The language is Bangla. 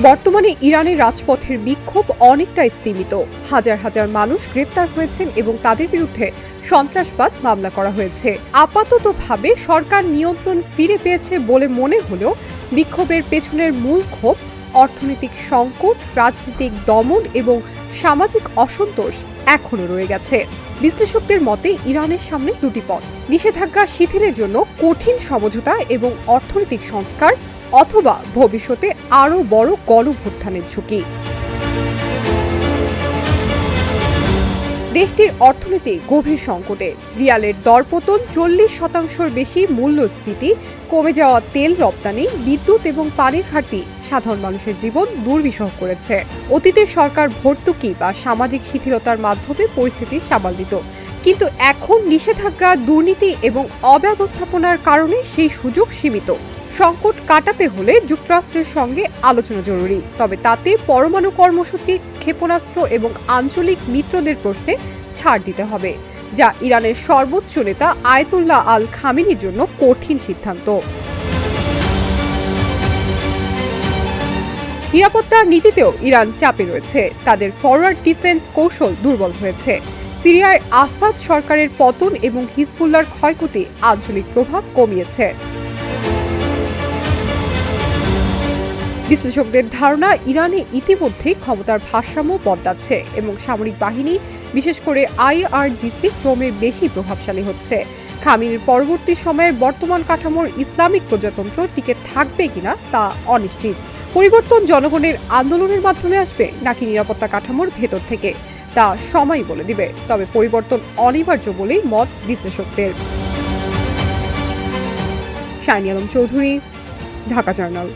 বর্তমানে ইরানের রাজপথের বিক্ষোভ অনেকটা স্তীমিত। হাজার হাজার মানুষ গ্রেপ্তার হয়েছেন এবং তাদের বিরুদ্ধে সন্ত্রাসবাদ মামলা করা হয়েছে। আপাততভাবে সরকার নিয়ন্ত্রণ ফিরে পেয়েছে বলে মনে হলেও বিক্ষোভের পেছনের মূল ক্ষোভ অর্থনৈতিক সংকট, রাজনৈতিক দমন এবং সামাজিক অসন্তোষ এখনো রয়ে গেছে। বিশ্লেষকদের মতে ইরানের সামনে দুটি পথ: নিষেধাজ্ঞা শিথিলের জন্য কঠিন সমঝোতা এবং অর্থনৈতিক সংস্কার, অথবা ভবিষ্যতে আরও বড় গণভ্যুত্থানের ঝুঁকি। দেশটির অর্থনীতি গভীর সংকটে। রিয়ালের দরপতন, 40% বেশি মূল্যস্ফীতি, কমে যাওয়া তেল রপ্তানি, বিদ্যুৎ এবং পানির ঘাটতি সাধারণ মানুষের জীবন দুর্বিষহ করেছে। অতীতে সরকার ভর্তুকি বা সামাজিক শিথিলতার মাধ্যমে পরিস্থিতি সামাল দিত, কিন্তু এখন নিষেধাজ্ঞা, দুর্নীতি এবং অব্যবস্থাপনার কারণে সেই সুযোগ সীমিত। সংকট কাটাতে হলে যুক্তরাষ্ট্রের সঙ্গে আলোচনা জরুরি, তবে তাতে পরমাণু কর্মসূচি, ক্ষেপণাস্ত্র এবং আঞ্চলিক মিত্রদের প্রশ্নে ছাড় দিতে হবে, যা ইরানের সর্বোচ্চ নেতা আয়াতুল্লাহ আল খামেনির জন্য কঠিন সিদ্ধান্ত। নিরাপত্তা নীতিতেও ইরান চাপে রয়েছে। তাদের ফরওয়ার্ড ডিফেন্স কৌশল দুর্বল হয়েছে। সিরিয়ায় আসাদ সরকারের পতন এবং হিজবুল্লাহর ক্ষয়ক্ষতি আঞ্চলিক প্রভাব কমিয়েছে। বিশ্লেষকদের ধারণা, ইরানে ইতিমধ্যেই ক্ষমতার ভারসাম্য বদলাচ্ছে এবং সামরিক বাহিনী, বিশেষ করে আইআরজিসি, ক্রমে বেশি প্রভাবশালী হচ্ছে। খামেনির পরবর্তী সময়ে বর্তমান কাঠামোর ইসলামিক প্রজাতন্ত্র টিকে থাকবে কিনা তা অনিশ্চিত। পরিবর্তন জনগণের আন্দোলনের মাধ্যমে আসবে নাকি নিরাপত্তা কাঠামোর ভেতর থেকে, তা সময় বলে দিবে। তবে পরিবর্তন অনিবার্য বলেই মত বিশ্লেষকদের। Shiny Alam Chowdhury, Dhaka journal.